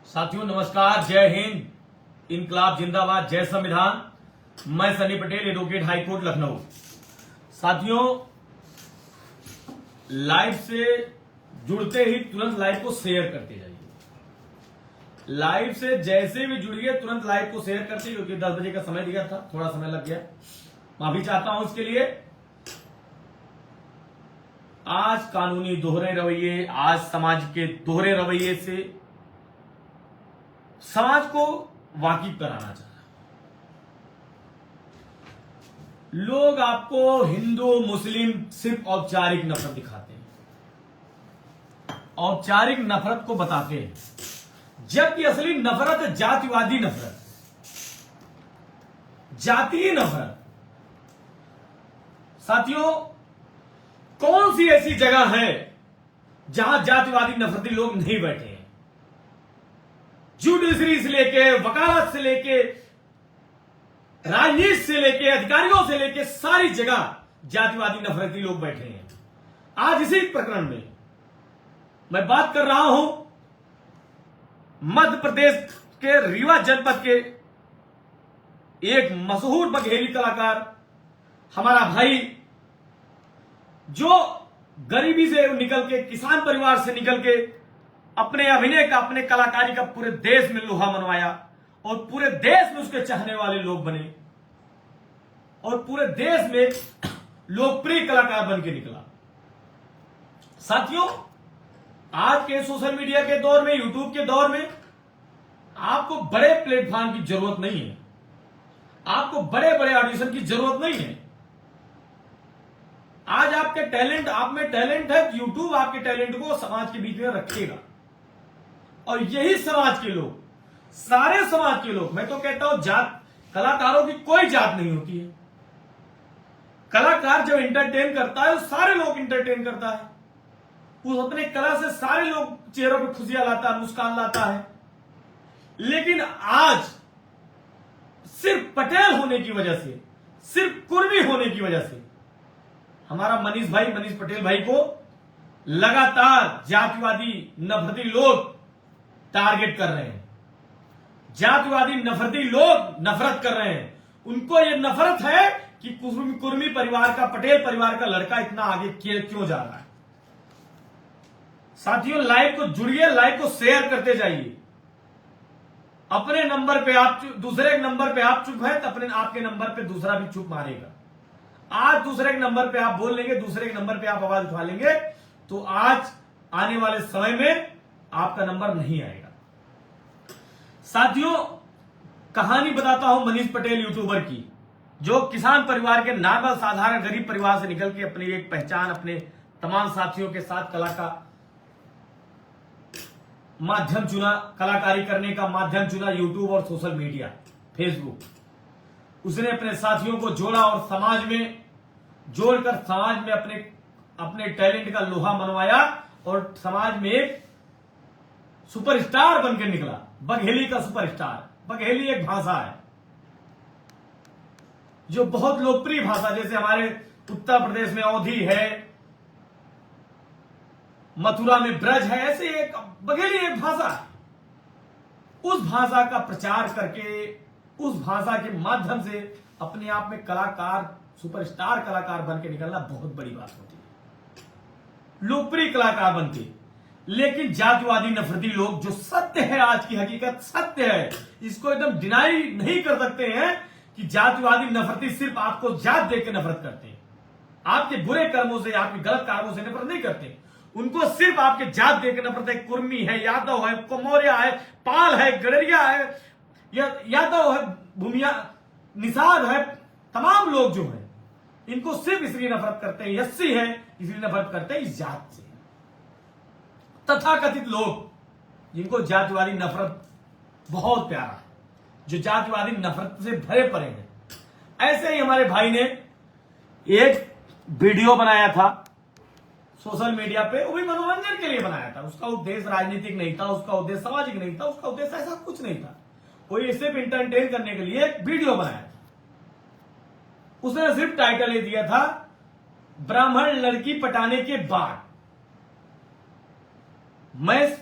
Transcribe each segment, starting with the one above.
साथियों नमस्कार, जय हिंद, इनकलाब जिंदाबाद, जय संविधान। मैं सनी पटेल, एडवोकेट, हाईकोर्ट लखनऊ। साथियों, लाइव से जुड़ते ही तुरंत लाइव को शेयर करते जाइए। लाइव से जैसे भी जुड़िए तुरंत लाइव को शेयर करते, क्योंकि 10 बजे का समय दिया था, थोड़ा समय लग गया, माफी चाहता हूं इसके लिए। आज कानूनी दोहरे रवैये, आज समाज के दोहरे रवैये से समाज को वाकिफ कराना चाह रहा है। लोग आपको हिंदू मुस्लिम सिर्फ औपचारिक नफरत दिखाते हैं, औपचारिक नफरत को बताते हैं, जबकि असली नफरत है जातिवादी नफरत, जातीय नफरत। साथियों, कौन सी ऐसी जगह है जहां जातिवादी नफरती लोग नहीं बैठे हैं? जुडिशरी से लेके, वकालत से लेके, राजनीति से लेके, अधिकारियों से लेके सारी जगह जातिवादी नफरती लोग बैठे हैं। आज इसी प्रकरण में मैं बात कर रहा हूं मध्य प्रदेश के रीवा जनपद के एक मशहूर बघेली कलाकार, हमारा भाई, जो गरीबी से निकल के, किसान परिवार से निकल के अपने अभिनय का, अपने कलाकारी का पूरे देश में लोहा मनवाया और पूरे देश में उसके चाहने वाले लोग बने और पूरे देश में लोकप्रिय कलाकार बन के निकला। साथियों, आज के सोशल मीडिया के दौर में, यूट्यूब के दौर में आपको बड़े प्लेटफॉर्म की जरूरत नहीं है, आपको बड़े बड़े ऑडिशन की जरूरत नहीं है। आज आपके टैलेंट, आप में टैलेंट है, यूट्यूब आपके टैलेंट को समाज के बीच में रखेगा और यही समाज के लोग, सारे समाज के लोग, मैं तो कहता हूं जात, कलाकारों की कोई जात नहीं होती है। कलाकार जब एंटरटेन करता है, सारे लोग एंटरटेन करता है, उस अपने कला से सारे लोग चेहरों पे खुशियां लाता है, मुस्कान लाता है। लेकिन आज सिर्फ पटेल होने की वजह से, सिर्फ कुर्मी होने की वजह से हमारा मनीष पटेल भाई को लगातार जातिवादी नफरती लोग टारगेट कर रहे हैं। जातिवादी नफरती लोग नफरत कर रहे हैं। उनको यह नफरत है कि कुर्मी परिवार का, पटेल परिवार का लड़का इतना आगे क्यों जा रहा है। साथियों, लाइव को जुड़िए, लाइव को शेयर करते जाइए। अपने नंबर पे आप, दूसरे नंबर पे आप चुप है तो अपने आपके नंबर पे दूसरा भी चुप मारेगा। आज दूसरे के नंबर पे आप बोल लेंगे, दूसरे के नंबर पे आप आवाज उठा लेंगे, तो आज आने वाले समय में आपका नंबर नहीं आएगा। साथियों, कहानी बताता हूं मनीष पटेल यूट्यूबर की, जो किसान परिवार के, नॉर्मल साधारण गरीब परिवार से निकल के अपनी एक पहचान अपने तमाम साथियों के साथ कला का माध्यम चुना, कलाकारी करने का माध्यम चुना, यूट्यूब और सोशल मीडिया, फेसबुक। उसने अपने साथियों को जोड़ा और समाज में जोड़कर समाज में अपने टैलेंट का लोहा मनवाया और समाज में एक सुपरस्टार बनकर निकला। बघेली का सुपरस्टार। बघेली एक भाषा है जो बहुत लोकप्रिय भाषा, जैसे हमारे उत्तर प्रदेश में अवधी है, मथुरा में ब्रज है, ऐसे एक बघेली एक भाषा है। उस भाषा का प्रचार करके, उस भाषा के माध्यम से अपने आप में कलाकार, सुपरस्टार कलाकार बन के निकलना बहुत बड़ी बात होती है, लोकप्रिय कलाकार बनते। लेकिन जातिवादी नफरती लोग, जो सत्य है, आज की हकीकत सत्य है, इसको एकदम डिनाई नहीं कर सकते हैं कि जातिवादी नफरती सिर्फ आपको जात देकर नफरत करते हैं। आपके बुरे कर्मों से, आपके गलत कार्यों से नफरत नहीं करते, उनको सिर्फ आपके जात देकर नफरत है। कुर्मी है, यादव है, कोमौर्या है, पाल है, गडरिया है, यादव है, भूमिया, निषाद है, तमाम लोग जो हैं, इनको सिर्फ इसलिए नफरत करते हैं, यस्सी है इसलिए नफरत करते हैं इस जात से। तथाकथित लोग जिनको जातिवादी नफरत बहुत प्यारा है, जो जातिवादी नफरत से भरे पड़े हैं, ऐसे ही हमारे भाई ने एक वीडियो बनाया था सोशल मीडिया पे, वो भी मनोरंजन के लिए बनाया था। उसका उद्देश्य राजनीतिक नहीं था, उसका उद्देश्य सामाजिक नहीं था, उसका उद्देश्य ऐसा कुछ नहीं था। वो ये सिर्फ इंटरटेन करने के लिए एक वीडियो बनाया था। उसने सिर्फ टाइटल ये दिया था, ब्राह्मण लड़की पटाने के बाद। मैं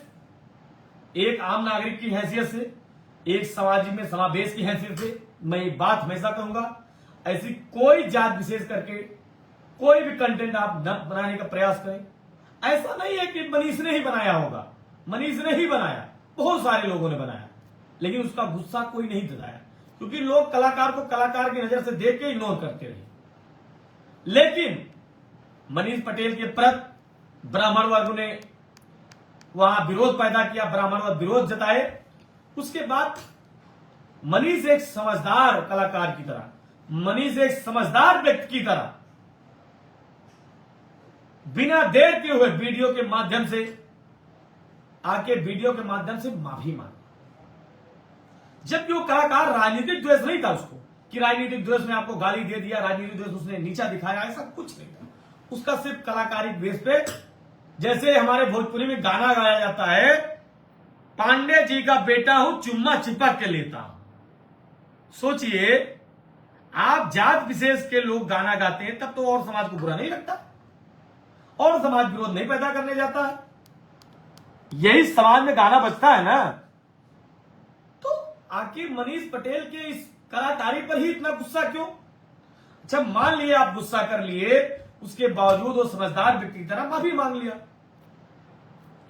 एक आम नागरिक की हैसियत से, एक समाज में समावेश की हैसियत से मैं एक बात हमेशा कहूंगा, ऐसी कोई जात विशेष करके कोई भी कंटेंट आप न बनाने का प्रयास करें। ऐसा नहीं है कि मनीष ने ही बनाया होगा, मनीष ने ही बनाया, बहुत सारे लोगों ने बनाया, लेकिन उसका गुस्सा कोई नहीं दिलाया, क्योंकि लोग कलाकार को कलाकार की नजर से देख के इग्नोर करते रहे। लेकिन मनीष पटेल के प्रति ब्राह्मण वर्ग ने वहां विरोध पैदा किया, ब्राह्मण वर्ग विरोध जताए। उसके बाद मनीष एक समझदार कलाकार की तरह, मनीष एक समझदार व्यक्ति की तरह बिना देर के हुए वीडियो के माध्यम से माफी मांगी। जबकि वो कलाकार राजनीतिक द्वेष नहीं था उसको, कि राजनीतिक द्वेष में आपको गाली दे दिया, राजनीतिक द्वेष उसने नीचा दिखाया, ऐसा कुछ नहीं था। उसका सिर्फ कलाकारी द्वेष पे, जैसे हमारे भोजपुरी में गाना गाया जाता है, पांडे जी का बेटा हूं चुम्मा चिपक के लेता हूं। सोचिए, आप जात विशेष के लोग गाना गाते हैं तब तो और समाज को बुरा नहीं लगता, और समाज विरोध नहीं पैदा करने जाता है। यही समाज में गाना बजता है ना, तो आखिर मनीष पटेल के इस कलाकारी पर ही इतना गुस्सा क्यों? अच्छा, मान लिए आप गुस्सा कर लिए, उसके बावजूद वो समझदार व्यक्ति की तरह माफी मांग लिया।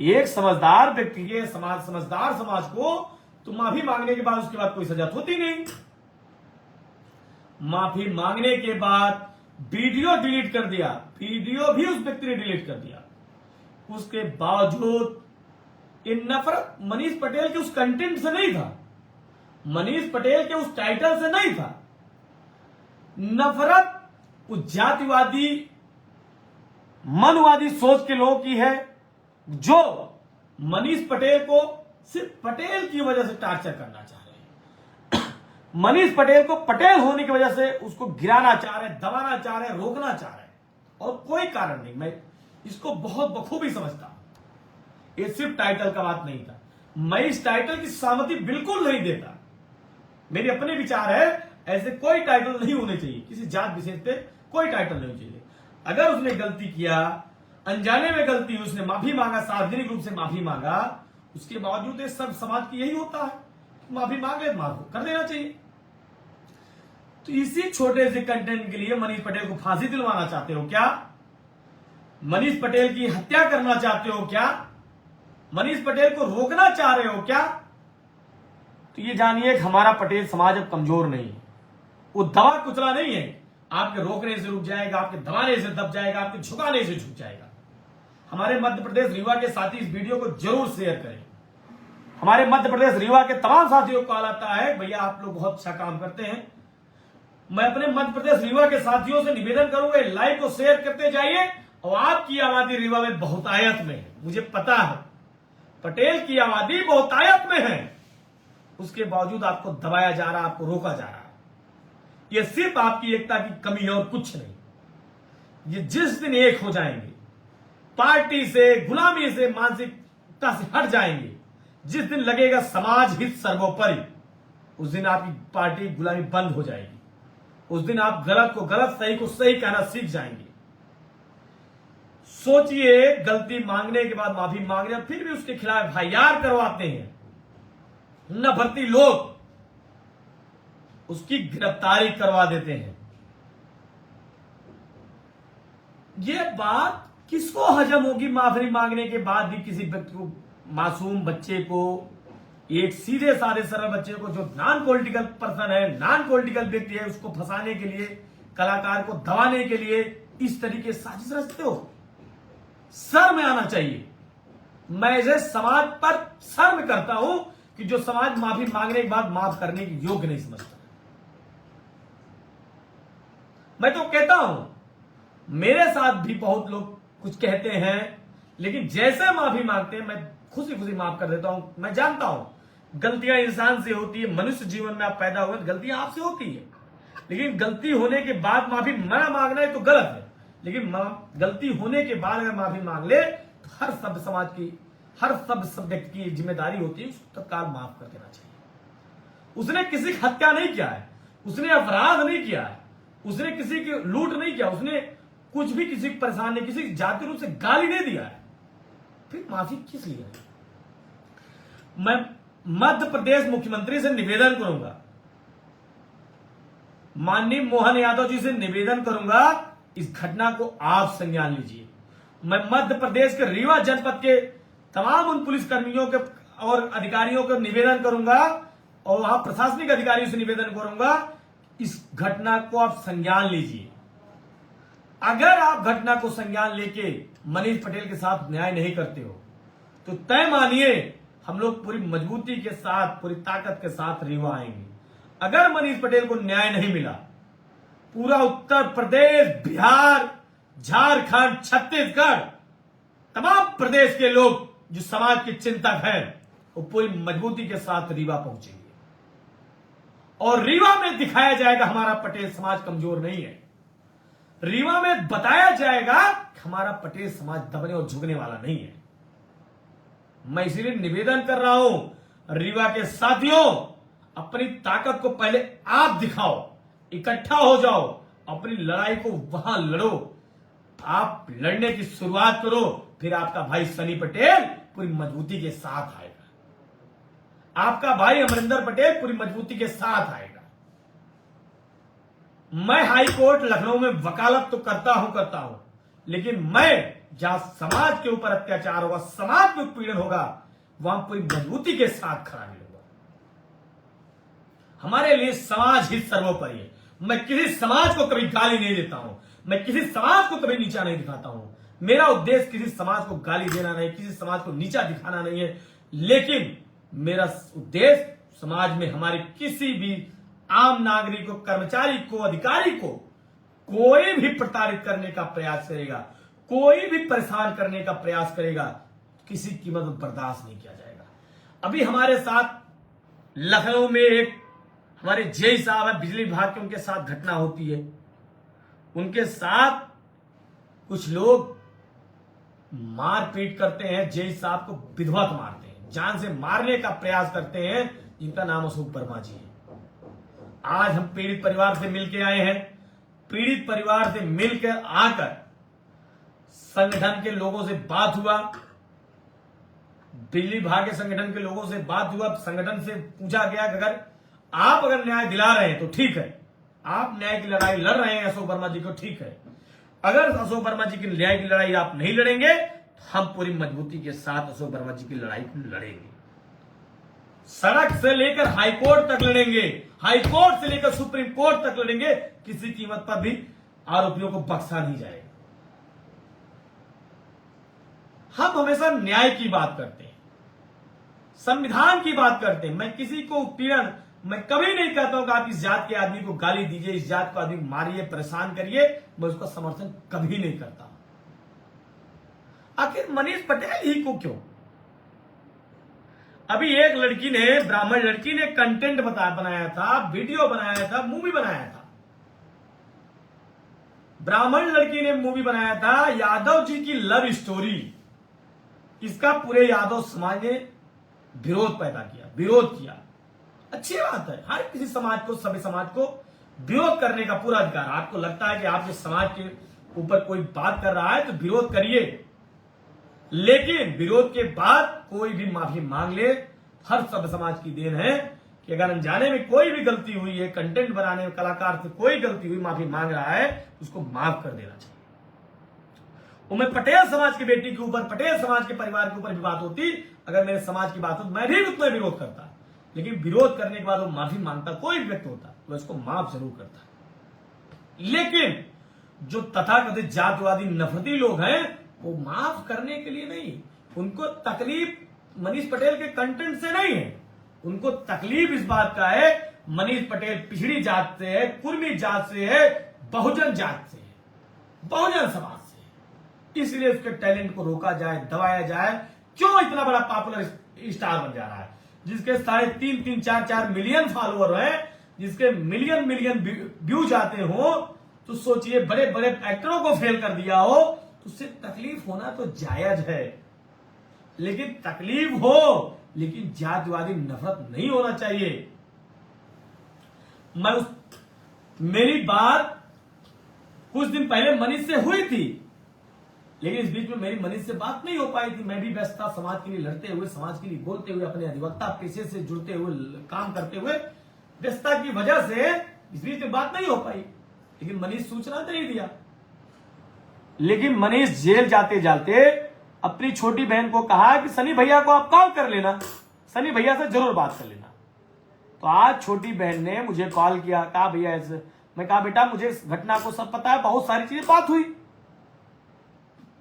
एक समझदार व्यक्ति के समझदार समाज को तो माफी मांगने के बाद उसके बाद कोई सजा होती नहीं। माफी मांगने के बाद वीडियो डिलीट कर दिया, वीडियो भी उस व्यक्ति ने डिलीट कर दिया। उसके बावजूद ये नफरत मनीष पटेल के उस कंटेंट से नहीं था, मनीष पटेल के उस टाइटल से नहीं था। नफरत उस जातिवादी मनवादी सोच के लोगों की है, जो मनीष पटेल को सिर्फ पटेल की वजह से टार्चर करना चाह रहे हैं। मनीष पटेल को पटेल होने की वजह से उसको गिराना चाह रहे, दबाना चाह रहे, रोकना चाह रहे, और कोई कारण नहीं। मैं इसको बहुत बखूबी समझता हूं। ये सिर्फ टाइटल का बात नहीं था। मैं इस टाइटल की सहमति बिल्कुल नहीं देता। मेरे अपने विचार है, ऐसे कोई टाइटल नहीं होने चाहिए, किसी जात विशेष पे कोई टाइटल नहीं चाहिए। अगर उसने गलती किया, अनजाने में गलती, उसने माफी मांगा, सार्वजनिक रूप से माफी मांगा, उसके बावजूद ये सब समाज की यही होता है, माफी मांगे, माफ कर देना चाहिए। तो इसी छोटे से कंटेंट के लिए मनीष पटेल को फांसी दिलवाना चाहते हो क्या? मनीष पटेल की हत्या करना चाहते हो क्या? मनीष पटेल को रोकना चाह रहे हो क्या? तो ये जानिए कि हमारा पटेल समाज अब कमजोर नहीं है, वो दबा कुचला नहीं है। आपके रोकने से रुक जाएगा, आपके दबाने से दब जाएगा, आपके झुकाने से झुक जाएगा। हमारे मध्य प्रदेश रीवा के साथी इस वीडियो को जरूर शेयर करें। हमारे मध्य प्रदेश रीवा के तमाम साथियों को कॉल आता है, भैया आप लोग बहुत अच्छा काम करते हैं। मैं अपने मध्य प्रदेश रीवा के साथियों से निवेदन करूंगा, लाइव को शेयर करते जाइए। और आपकी आबादी रीवा में बहुतायत में है, मुझे पता है पटेल की आबादी बहुतायत में है, उसके बावजूद आपको दबाया जा रहा है, आपको रोका जा रहा है। यह सिर्फ आपकी एकता की कमी है और कुछ नहीं। ये जिस दिन एक हो जाएंगे, पार्टी से, गुलामी से, मानसिकता से हट जाएंगे, जिस दिन लगेगा समाज हित सर्वोपरि, उस दिन आपकी पार्टी गुलामी बंद हो जाएगी। उस दिन आप गलत को गलत, सही को सही कहना सीख जाएंगे। सोचिए, गलती मांगने के बाद माफी मांग रहे, फिर भी उसके खिलाफ एफआईआर करवाते हैं न भर्ती लोग, उसकी गिरफ्तारी करवा देते हैं। यह बात किसको हजम होगी? माफी मांगने के बाद भी किसी व्यक्ति को, मासूम बच्चे को, एक सीधे साधे सरल बच्चे को, जो नॉन पॉलिटिकल पर्सन है, नॉन पॉलिटिकल व्यक्ति है, उसको फंसाने के लिए, कलाकार को दबाने के लिए इस तरीके से साजिश रचते हो? शर्म आना चाहिए। मैं इसे समाज पर शर्म करता हूं कि जो समाज माफी मांगने के बाद माफ करने की योग्य नहीं समझता। मैं तो कहता हूं, मेरे साथ भी बहुत लोग कुछ कहते हैं, लेकिन जैसे माफी मांगते हैं मैं खुशी खुशी माफ कर देता हूं। मैं जानता हूं गलतियां इंसान से होती है, मनुष्य जीवन में आप पैदा हुए, गलतियां आपसे होती है, लेकिन गलती होने के बाद माफी मना मांगना है तो गलत है। लेकिन गलती होने के बाद अगर माफी मांग ले तो हर सब समाज की, हर सब व्यक्ति की जिम्मेदारी होती है उसको तत्काल माफ कर देना चाहिए। उसने किसी की हत्या नहीं किया है, उसने अपराध नहीं किया है, उसने किसी की लूट नहीं किया, उसने कुछ भी किसी को परेशान नहीं, किसी जाति रूप से गाली नहीं दिया है, फिर माफी किस लिए? मैं मध्य प्रदेश मुख्यमंत्री से निवेदन करूंगा, माननीय मोहन यादव जी से निवेदन करूंगा, इस घटना को आप संज्ञान लीजिए। मैं मध्य प्रदेश के रीवा जनपद के तमाम उन पुलिस कर्मियों के और अधिकारियों को निवेदन करूंगा और वहां प्रशासनिक अधिकारियों से निवेदन करूंगा, इस घटना को आप संज्ञान लीजिए। अगर आप घटना को संज्ञान लेके मनीष पटेल के साथ न्याय नहीं करते हो तो तय मानिए हम लोग पूरी मजबूती के साथ, पूरी ताकत के साथ रीवा आएंगे। अगर मनीष पटेल को न्याय नहीं मिला, पूरा उत्तर प्रदेश, बिहार, झारखंड, छत्तीसगढ़, तमाम प्रदेश के लोग जो समाज के चिंतक हैं वो पूरी मजबूती के साथ रीवा पहुंचेंगे और रीवा में दिखाया जाएगा हमारा पटेल समाज कमजोर नहीं है। रीवा में बताया जाएगा कि हमारा पटेल समाज दबने और झुकने वाला नहीं है। मैं इसीलिए निवेदन कर रहा हूं रीवा के साथियों, अपनी ताकत को पहले आप दिखाओ, इकट्ठा हो जाओ, अपनी लड़ाई को वहां लड़ो, आप लड़ने की शुरुआत करो, फिर आपका भाई सनी पटेल पूरी मजबूती के साथ आएगा, आपका भाई अमरिंदर पटेल पूरी मजबूती के साथ आएगा। मैं हाई कोर्ट लखनऊ में वकालत तो करता हूं, लेकिन मैं जहां समाज के ऊपर अत्याचार होगा, समाज में उत्पीड़न होगा, वहां पूरी मजबूती के साथ खड़ा मिलूंगा। हमारे लिए समाज ही सर्वोपरि है। मैं किसी समाज को कभी गाली नहीं देता हूं, मैं किसी समाज को कभी नीचा नहीं दिखाता हूं। मेरा उद्देश्य किसी समाज को गाली देना नहीं, किसी समाज को नीचा दिखाना नहीं है, लेकिन मेरा उद्देश्य समाज में हमारे किसी भी आम नागरिक को, कर्मचारी को, अधिकारी को कोई भी प्रताड़ित करने का प्रयास करेगा, कोई भी परेशान करने का प्रयास करेगा, किसी कीमत पर बर्दाश्त नहीं किया जाएगा। अभी हमारे साथ लखनऊ में एक हमारे जेई साहब है बिजली विभाग के, उनके साथ घटना होती है। उनके साथ कुछ लोग मारपीट करते हैं, जेई साहब को विधिवत मारते हैं, जान से मारने का प्रयास करते हैं, जिनका नाम अशोक वर्मा जी है। आज हम पीड़ित परिवार से मिलकर आए हैं। पीड़ित परिवार से मिलकर आकर संगठन के लोगों से बात हुआ, बिजली विभाग के संगठन के लोगों से बात हुआ। संगठन से पूछा गया कि अगर न्याय दिला रहे हैं तो ठीक है, आप न्याय की लड़ाई लड़ रहे हैं अशोक वर्मा जी को, ठीक है। अगर अशोक वर्मा जी की न्याय की लड़ाई आप नहीं लड़ेंगे तो हम पूरी मजबूती के साथ अशोक वर्मा जी की लड़ाई को लड़ेंगे। सड़क से लेकर हाई कोर्ट तक लड़ेंगे, हाई कोर्ट से लेकर सुप्रीम कोर्ट तक लड़ेंगे, किसी कीमत पर भी आरोपियों को बख्शा नहीं जाएगा। हम हमेशा न्याय की बात करते हैं, संविधान की बात करते हैं। मैं किसी को उत्पीड़न, मैं कभी नहीं कहता हूं कि आप इस जात के आदमी को गाली दीजिए, इस जात को आदमी मारिए, परेशान करिए, मैं उसका समर्थन कभी नहीं करता। आखिर मनीष पटेल ही को क्यों? अभी एक लड़की ने, ब्राह्मण लड़की ने कंटेंट बनाया था, वीडियो बनाया था, मूवी बनाया था। ब्राह्मण लड़की ने मूवी बनाया था यादव जी की लव स्टोरी। इसका पूरे यादव समाज ने विरोध पैदा किया, विरोध किया। अच्छी बात है, हर किसी समाज को, सभी समाज को विरोध करने का पूरा अधिकार। आपको लगता है कि आप जिस समाज के ऊपर कोई बात कर रहा है तो विरोध करिए, लेकिन विरोध के बाद कोई भी माफी मांग ले। हर सब समाज की देन है कि अगर अनजाने में कोई भी गलती हुई है, कंटेंट बनाने में कलाकार से कोई गलती हुई, माफी मांग रहा है, उसको माफ कर देना चाहिए। वो मैं पटेल समाज की बेटी के ऊपर, पटेल समाज के परिवार के ऊपर भी बात होती, अगर मेरे समाज की बात होती, मैं भी उतना विरोध करता, लेकिन विरोध करने के बाद वो माफी मांगता, कोई भी व्यक्ति होता तो इसको माफ जरूर करता। लेकिन जो तथाकथित जातिवादी नफरती लोग हैं वो माफ करने के लिए नहीं, उनको तकलीफ मनीष पटेल के कंटेंट से नहीं है, उनको तकलीफ इस बात का है मनीष पटेल पिछड़ी जात से है, कुर्मी जात से है, बहुजन जात से है, बहुजन समाज से है। इसलिए उसके टैलेंट को रोका जाए, दबाया जाए। क्यों इतना बड़ा पॉपुलर स्टार बन जा रहा है, जिसके 3.5, 4 मिलियन फॉलोअर हैं, जिसके मिलियन व्यूज आते हो, तो सोचिए बड़े बड़े एक्टरों को फेल कर दिया हो तो उससे तकलीफ होना तो जायज है, लेकिन तकलीफ हो, लेकिन जातिवादी नफरत नहीं होना चाहिए। मेरी बात कुछ दिन पहले मनीष से हुई थी, लेकिन इस बीच में मेरी मनीष से बात नहीं हो पाई थी। मैं भी व्यस्त था समाज के लिए लड़ते हुए, समाज के लिए बोलते हुए, अपने अधिवक्ता पेशे से जुड़ते हुए, काम करते हुए, व्यस्तता की वजह से इस बीच में बात नहीं हो पाई। लेकिन मनीष सूचना नहीं दिया। लेकिन मनीष जेल जाते जाते अपनी छोटी बहन को कहा कि सनी भैया को आप कॉल कर लेना, सनी भैया से जरूर बात कर लेना। तो आज छोटी बहन ने मुझे कॉल किया, कहा भैया ऐसे। मैं कहा बेटा मुझे इस घटना को सब पता है, बहुत सारी चीजें बात हुई।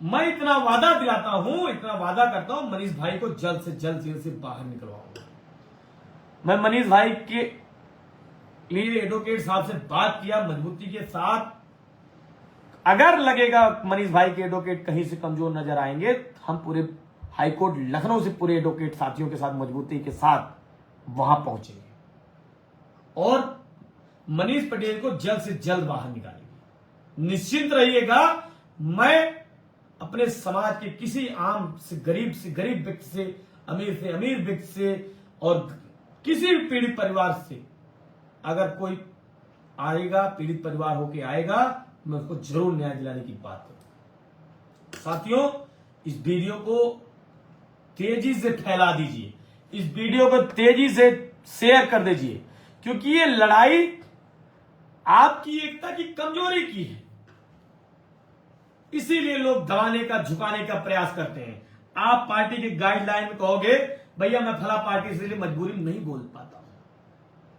मैं इतना वादा दिलाता हूं, इतना वादा करता हूं, मनीष भाई को जल्द से जल्द जेल से बाहर निकलवाऊंगा। मैं मनीष भाई के लिए एडवोकेट साहब से बात किया मजबूती के साथ। अगर लगेगा मनीष भाई के एडवोकेट कहीं से कमजोर नजर आएंगे, हम पूरे हाईकोर्ट लखनऊ से पूरे एडवोकेट साथियों के साथ मजबूती के साथ वहां पहुंचेंगे और मनीष पटेल को जल्द से जल्द बाहर निकालेंगे। निश्चिंत रहिएगा, मैं अपने समाज के किसी आम से गरीब व्यक्ति से अमीर व्यक्ति से और किसी भी पीड़ित परिवार से अगर कोई आएगा, पीड़ित परिवार होके आएगा, मैं उसको जरूर न्याय दिलाने की बात करूंगा। साथियों, इस वीडियो को तेजी से फैला दीजिए, इस वीडियो को तेजी से शेयर कर दीजिए, क्योंकि ये लड़ाई आपकी एकता की कमजोरी की है। इसीलिए लोग दबाने का, झुकाने का प्रयास करते हैं। आप पार्टी के गाइडलाइन में कहोगे भैया मैं फला पार्टी से मजबूरी में नहीं बोल पाता हूं,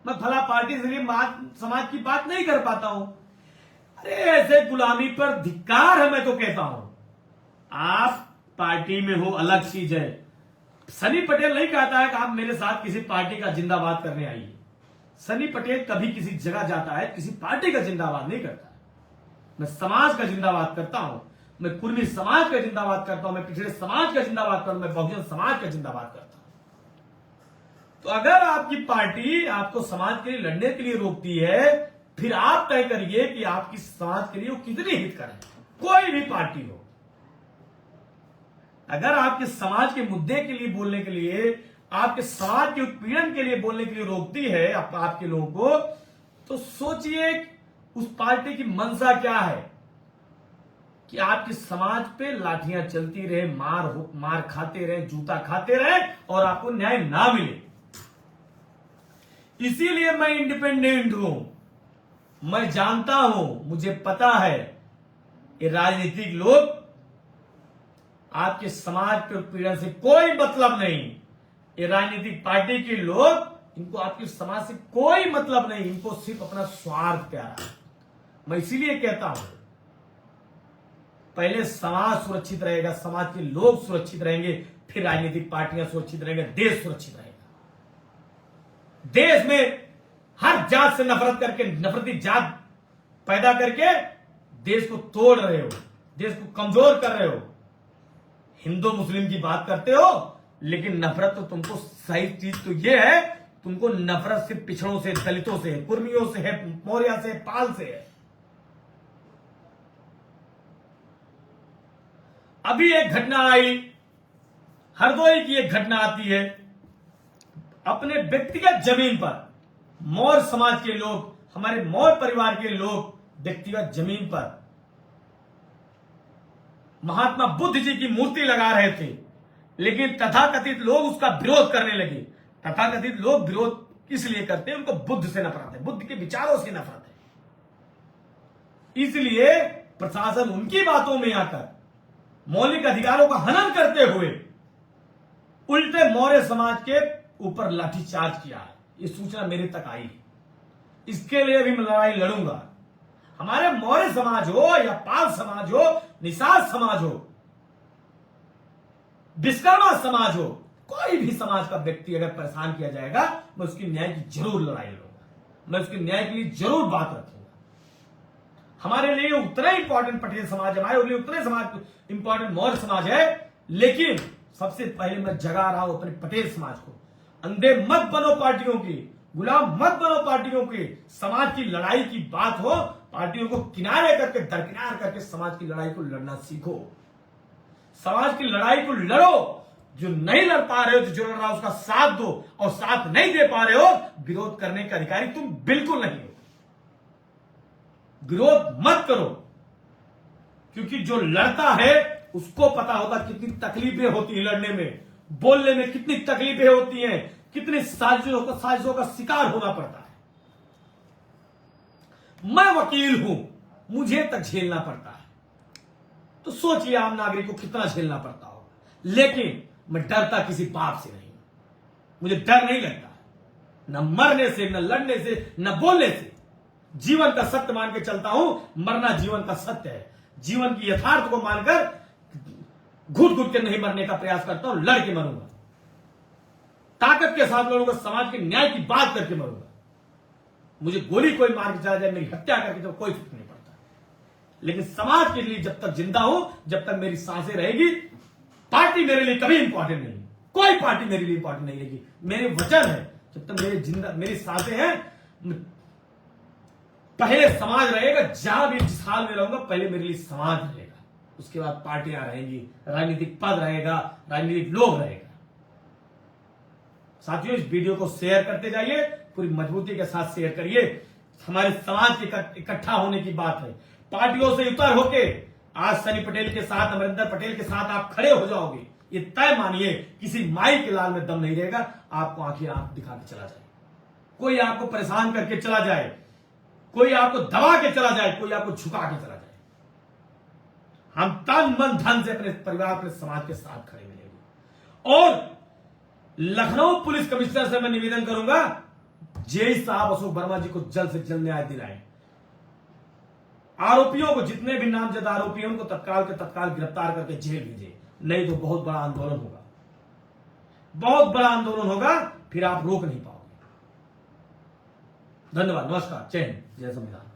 मैं फला पार्टी से समाज की बात नहीं कर पाता हूं। अरे ऐसे गुलामी पर धिक्कार है। मैं तो कहता हूं आप पार्टी में हो अलग चीज है। सनी पटेल नहीं कहता है कि आप मेरे साथ किसी पार्टी का जिंदाबाद करने आइए। सनी पटेल कभी किसी जगह जाता है, किसी पार्टी का जिंदाबाद नहीं करता है। मैं समाज का जिंदाबाद करता हूं, मैं कुर्मी समाज का जिंदाबाद करता हूं, मैं पिछड़े समाज का जिंदाबाद करता हूं, मैं बहुजन समाज का जिंदाबाद करता हूं। तो अगर आपकी पार्टी आपको समाज के लिए लड़ने के लिए रोकती है, फिर आप तय करिए कि आपकी समाज के लिए वो कितनी हित करें। कोई भी पार्टी हो, अगर आपके समाज के मुद्दे के लिए बोलने के लिए, आपके समाज के उत्पीड़न के लिए बोलने के लिए रोकती है आपके लोगों को, तो सोचिए उस पार्टी की मंशा क्या है कि आपके समाज पे लाठियां चलती रहे, मार खाते रहे, जूता खाते रहे और आपको न्याय ना मिले। इसीलिए मैं इंडिपेंडेंट हूं। मैं जानता हूं, मुझे पता है कि राजनीतिक लोग आपके समाज के उत्पीड़न से कोई मतलब नहीं। ये राजनीतिक पार्टी के लोग, इनको आपके समाज से कोई मतलब नहीं, इनको सिर्फ अपना स्वार्थ प्यारा है। मैं इसीलिए कहता हूं पहले समाज सुरक्षित रहेगा, समाज के लोग सुरक्षित रहेंगे, फिर राजनीतिक पार्टियां सुरक्षित रहेंगे, देश सुरक्षित रहेगा। देश में हर जात से नफरत करके, नफरती जात पैदा करके देश को तोड़ रहे हो, देश को कमजोर कर रहे हो। हिंदू मुस्लिम की बात करते हो, लेकिन नफरत तो तुमको, सही चीज तो यह है, तुमको नफरत सिर्फ पिछड़ों से, दलितों से, कुर्मियों से है, मौर्या से, पाल से है। अभी एक घटना आई, हरदोई की एक घटना आती है। अपने व्यक्तिगत जमीन पर मौर्य समाज के लोग, हमारे मौर्य परिवार के लोग व्यक्तिगत जमीन पर महात्मा बुद्ध जी की मूर्ति लगा रहे थे, लेकिन तथाकथित लोग उसका विरोध करने लगे। तथाकथित लोग विरोध इसलिए करते हैं, उनको बुद्ध से नफरत है, बुद्ध के विचारों से नफरत है। इसलिए प्रशासन उनकी बातों में आकर मौलिक अधिकारों का हनन करते हुए उल्टे मौर्य समाज के ऊपर लाठीचार्ज किया है। ये सूचना मेरे तक आई है। इसके लिए भी मैं लड़ाई लड़ूंगा। हमारे मौर्य समाज हो या पाल समाज हो, निषाद समाज हो, विश्वकर्मा समाज हो, कोई भी समाज का व्यक्ति अगर परेशान किया जाएगा, मैं उसकी न्याय की जरूर लड़ाई लड़ूंगा, मैं उसके न्याय के लिए जरूर बात रखूंगा। हमारे लिए उतना इंपॉर्टेंट पटेल समाज, हमारे लिए उतने समाज इंपॉर्टेंट मौर्य समाज है, लेकिन सबसे पहले मैं जगा रहा हूं अपने पटेल समाज को। अंधे मत बनो पार्टियों की, गुलाम मत बनो पार्टियों की। समाज की लड़ाई की बात हो, पार्टियों को किनारे करके, दरकिनार करके समाज की लड़ाई को लड़ना सीखो। समाज की लड़ाई को लड़ो। जो नहीं लड़ पा रहे हो, जो लड़ रहा हो उसका साथ दो, और साथ नहीं दे पा रहे हो, विरोध करने का अधिकारी तुम बिल्कुल नहीं हो। विरोध मत करो, क्योंकि जो लड़ता है उसको पता होता कितनी तकलीफें होती हैं लड़ने में, बोलने में कितनी तकलीफें होती हैं, कितनी साजिशों का शिकार होना पड़ता है। मैं वकील हूं, मुझे तक झेलना पड़ता है, तो सोचिए आम नागरिक को कितना झेलना पड़ता होगा। लेकिन मैं डरता किसी बाप से नहीं, मुझे डर नहीं लगता, न मरने से, न लड़ने से, न बोलने से। जीवन का सत्य मान के चलता हूं, मरना जीवन का सत्य है। जीवन की यथार्थ को मानकर घुट घुट के नहीं मरने का प्रयास करता हूं, लड़ के मरूंगा, ताकत के साथ लड़ूंगा, समाज के न्याय की बात करके मरूंगा। मुझे गोली कोई मार के चला जाए, मेरी हत्या करके तो कोई फर्क नहीं पड़ता, लेकिन समाज के लिए जब तक जिंदा हूं, जब तक मेरी सांसें रहेगी, पार्टी मेरे लिए कभी इंपॉर्टेंट नहीं, कोई पार्टी मेरे लिए इंपॉर्टेंट नहीं रहेगी। मेरे वचन है, जब तक मेरी सांसें हैं, पहले समाज रहेगा। जहां भी जिस हाल में रहूंगा, पहले मेरे लिए समाज रहेगा, उसके बाद पार्टियां रहेंगी, राजनीतिक पद रहेगा, राजनीतिक लोग रहेगा। साथियों, इस वीडियो को शेयर करते जाइए, पूरी मजबूती के साथ शेयर करिए। हमारे समाज के इकट्ठा होने की बात है। पार्टियों से उतर होके आज सनी पटेल के साथ, अमरिंदर पटेल के साथ आप खड़े हो जाओगे, ये तय मानिए। किसी माई के लाल में दम नहीं रहेगा, आपको आंखें आंख दिखा के चला जाए, कोई आपको परेशान करके चला जाए, कोई आपको दबा के चला जाए, कोई आपको झुका के चला जाए। हम तन मन धन से अपने परिवार, अपने समाज के साथ खड़े मिलेंगे। और लखनऊ पुलिस कमिश्नर से मैं निवेदन करूंगा, जेई साहब अशोक वर्मा जी को जल्द से जल्द न्याय दिलाएं। आरोपियों को, जितने भी नामजद आरोपी हैं, उनको तत्काल के तत्काल गिरफ्तार करके जेल भेजें, नहीं तो बहुत बड़ा आंदोलन होगा, बहुत बड़ा आंदोलन होगा, फिर आप रोक नहीं पाओगे। धन्यवाद, नमस्कार, जय हिंद, जय संविधान।